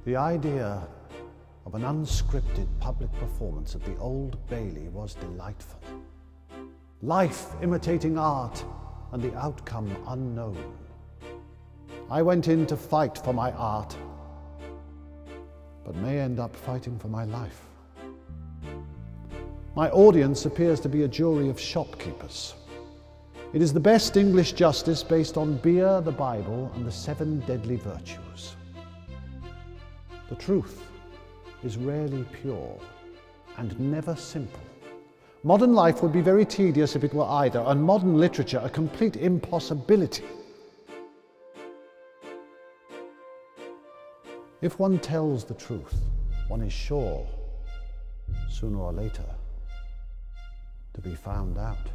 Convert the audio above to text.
The idea of an unscripted public performance at the Old Bailey was delightful. Life imitating art and the outcome unknown. I went in to fight for my art, but may end up fighting for my life. My audience appears to be a jury of shopkeepers. It is the best English justice based on beer, the Bible, and the 7 deadly virtues. The truth is rarely pure and never simple. Modern life would be very tedious if it were either, and modern literature a complete impossibility. If one tells the truth, one is sure, sooner or later, to be found out.